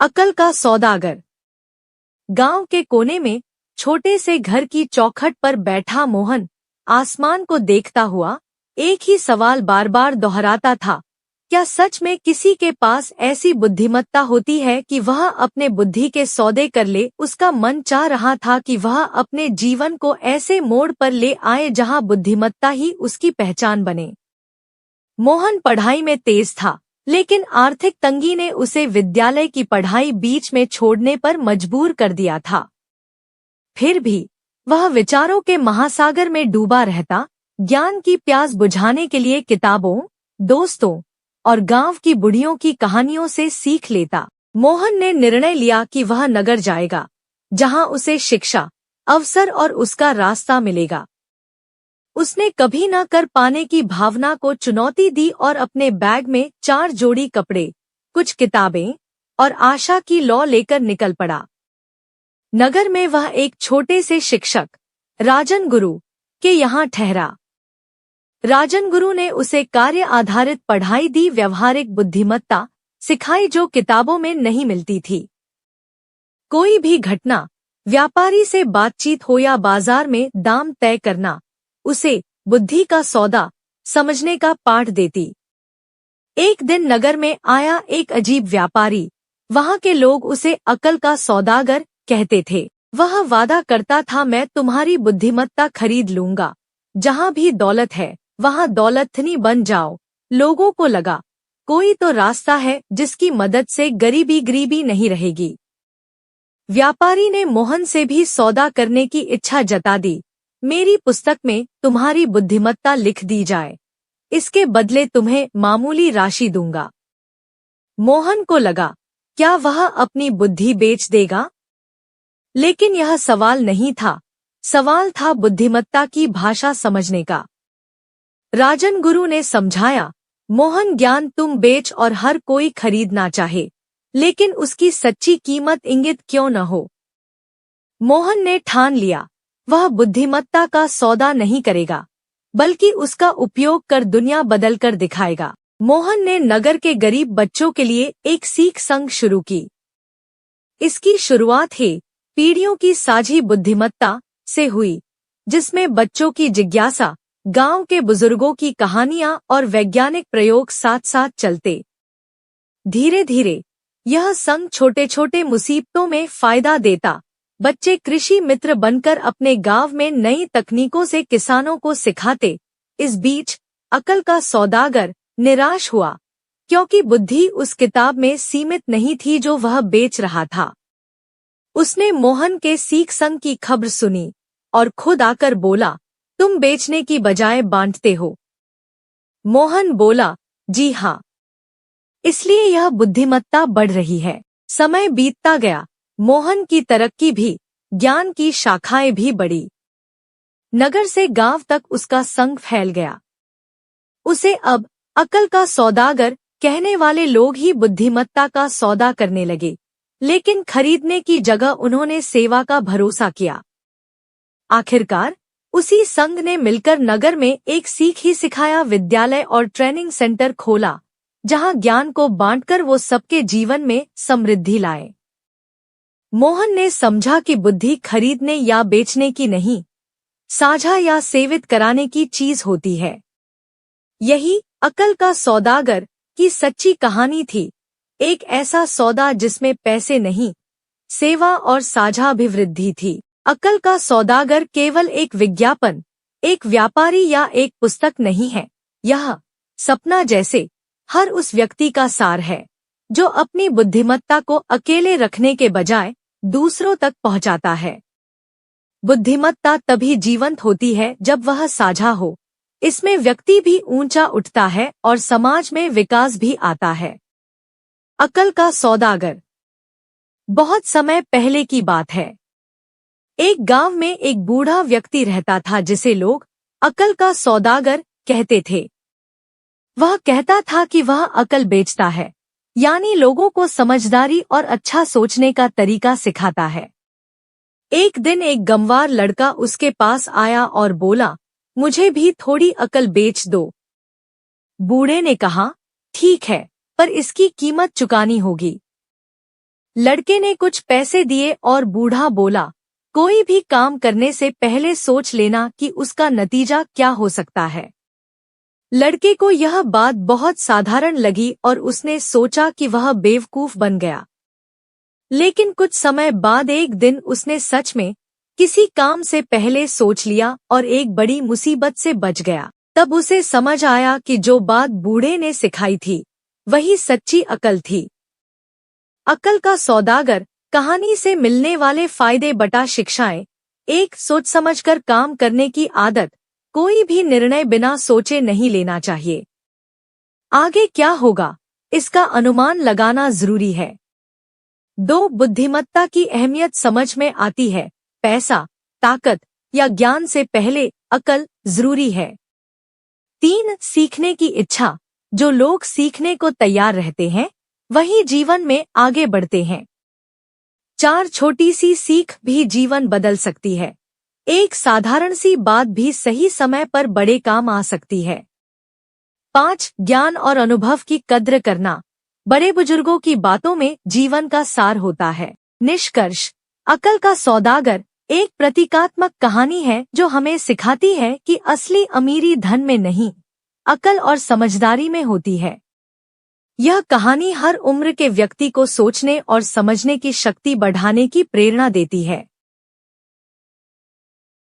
अकल का सौदागर। गांव के कोने में छोटे से घर की चौखट पर बैठा मोहन आसमान को देखता हुआ एक ही सवाल बार बार दोहराता था। क्या सच में किसी के पास ऐसी बुद्धिमत्ता होती है कि वह अपने बुद्धि के सौदे कर ले? उसका मन चाह रहा था कि वह अपने जीवन को ऐसे मोड़ पर ले आए जहां बुद्धिमत्ता ही उसकी पहचान बने। मोहन पढ़ाई में तेज था, लेकिन आर्थिक तंगी ने उसे विद्यालय की पढ़ाई बीच में छोड़ने पर मजबूर कर दिया था। फिर भी वह विचारों के महासागर में डूबा रहता, ज्ञान की प्यास बुझाने के लिए किताबों, दोस्तों और गांव की बुढ़ियों की कहानियों से सीख लेता। मोहन ने निर्णय लिया कि वह नगर जाएगा, जहां उसे शिक्षा, अवसर और उसका रास्ता मिलेगा। उसने कभी न कर पाने की भावना को चुनौती दी और अपने बैग में 4 जोड़ी कपड़े, कुछ किताबें और आशा की लौ लेकर निकल पड़ा। नगर में वह एक छोटे से शिक्षक, राजन गुरु, के यहाँ ठहरा। राजन गुरु ने उसे कार्य आधारित पढ़ाई दी, व्यवहारिक बुद्धिमत्ता सिखाई जो किताबों में नहीं मिलती थी। कोई भी घटना, व्यापारी से बातचीत हो या बाजार में दाम तय करना, उसे बुद्धि का सौदा समझने का पाठ देती। एक दिन नगर में आया एक अजीब व्यापारी। वहां के लोग उसे अकल का सौदागर कहते थे। वह वादा करता था, मैं तुम्हारी बुद्धिमत्ता खरीद लूंगा। जहां भी दौलत है वहां दौलतनी बन जाओ। लोगों को लगा कोई तो रास्ता है जिसकी मदद से गरीबी नहीं रहेगी। व्यापारी ने मोहन से भी सौदा करने की इच्छा जता दी। मेरी पुस्तक में तुम्हारी बुद्धिमत्ता लिख दी जाए, इसके बदले तुम्हें मामूली राशि दूंगा। मोहन को लगा, क्या वह अपनी बुद्धि बेच देगा? लेकिन यह सवाल नहीं था, सवाल था बुद्धिमत्ता की भाषा समझने का। राजन गुरु ने समझाया, मोहन, ज्ञान तुम बेच और हर कोई खरीदना चाहे, लेकिन उसकी सच्ची कीमत इंगित क्यों न हो। मोहन ने ठान लिया, वह बुद्धिमत्ता का सौदा नहीं करेगा, बल्कि उसका उपयोग कर दुनिया बदल कर दिखाएगा। मोहन ने नगर के गरीब बच्चों के लिए एक सीख संघ शुरू की। इसकी शुरुआत ही पीढ़ियों की साझी बुद्धिमत्ता से हुई, जिसमें बच्चों की जिज्ञासा, गांव के बुजुर्गों की कहानियां और वैज्ञानिक प्रयोग साथ साथ चलते। धीरे धीरे यह संघ छोटे छोटे मुसीबतों में फायदा देता। बच्चे कृषि मित्र बनकर अपने गांव में नई तकनीकों से किसानों को सिखाते। इस बीच अकल का सौदागर निराश हुआ, क्योंकि बुद्धि उस किताब में सीमित नहीं थी जो वह बेच रहा था। उसने मोहन के सीख संघ की खबर सुनी और खुद आकर बोला, तुम बेचने की बजाय बांटते हो। मोहन बोला, जी हाँ, इसलिए यह बुद्धिमत्ता बढ़ रही है। समय बीतता गया, मोहन की तरक्की भी, ज्ञान की शाखाएं भी बढ़ी। नगर से गांव तक उसका संग फैल गया। उसे अब अकल का सौदागर कहने वाले लोग ही बुद्धिमत्ता का सौदा करने लगे, लेकिन खरीदने की जगह उन्होंने सेवा का भरोसा किया। आखिरकार उसी संघ ने मिलकर नगर में एक सीख ही सिखाया विद्यालय और ट्रेनिंग सेंटर खोला, जहां ज्ञान को बांटकर वो सबके जीवन में समृद्धि लाए। मोहन ने समझा कि बुद्धि खरीदने या बेचने की नहीं, साझा या सेवित कराने की चीज होती है। यही अकल का सौदागर की सच्ची कहानी थी, एक ऐसा सौदा जिसमें पैसे नहीं, सेवा और साझा अभिवृद्धि थी। अकल का सौदागर केवल एक विज्ञापन, एक व्यापारी या एक पुस्तक नहीं है। यह सपना जैसे हर उस व्यक्ति का सार है, जो अपनी बुद्धिमत्ता को अकेले रखने के बजाय दूसरों तक पहुंचाता है। बुद्धिमत्ता तभी जीवंत होती है जब वह साझा हो। इसमें व्यक्ति भी ऊंचा उठता है और समाज में विकास भी आता है। अकल का सौदागर। बहुत समय पहले की बात है। एक गांव में एक बूढ़ा व्यक्ति रहता था जिसे लोग अकल का सौदागर कहते थे। वह कहता था कि वह अकल बेचता है, यानी लोगों को समझदारी और अच्छा सोचने का तरीका सिखाता है। एक दिन एक गंवार लड़का उसके पास आया और बोला, मुझे भी थोड़ी अकल बेच दो। बूढ़े ने कहा, ठीक है, पर इसकी कीमत चुकानी होगी। लड़के ने कुछ पैसे दिए और बूढ़ा बोला, कोई भी काम करने से पहले सोच लेना कि उसका नतीजा क्या हो सकता है। लड़के को यह बात बहुत साधारण लगी और उसने सोचा कि वह बेवकूफ बन गया। लेकिन कुछ समय बाद एक दिन उसने सच में किसी काम से पहले सोच लिया और एक बड़ी मुसीबत से बच गया। तब उसे समझ आया कि जो बात बूढ़े ने सिखाई थी वही सच्ची अकल थी। अकल का सौदागर कहानी से मिलने वाले फायदे बटा शिक्षाएं। एक, सोच समझकर काम करने की आदत। कोई भी निर्णय बिना सोचे नहीं लेना चाहिए। आगे क्या होगा इसका अनुमान लगाना जरूरी है। 2, बुद्धिमत्ता की अहमियत समझ में आती है। पैसा, ताकत या ज्ञान से पहले अकल जरूरी है। 3, सीखने की इच्छा। जो लोग सीखने को तैयार रहते हैं वही जीवन में आगे बढ़ते हैं। 4, छोटी सी सीख भी जीवन बदल सकती है। एक साधारण सी बात भी सही समय पर बड़े काम आ सकती है। 5, ज्ञान और अनुभव की कद्र करना। बड़े बुजुर्गों की बातों में जीवन का सार होता है। निष्कर्ष, अकल का सौदागर एक प्रतीकात्मक कहानी है जो हमें सिखाती है कि असली अमीरी धन में नहीं, अकल और समझदारी में होती है। यह कहानी हर उम्र के व्यक्ति को सोचने और समझने की शक्ति बढ़ाने की प्रेरणा देती है।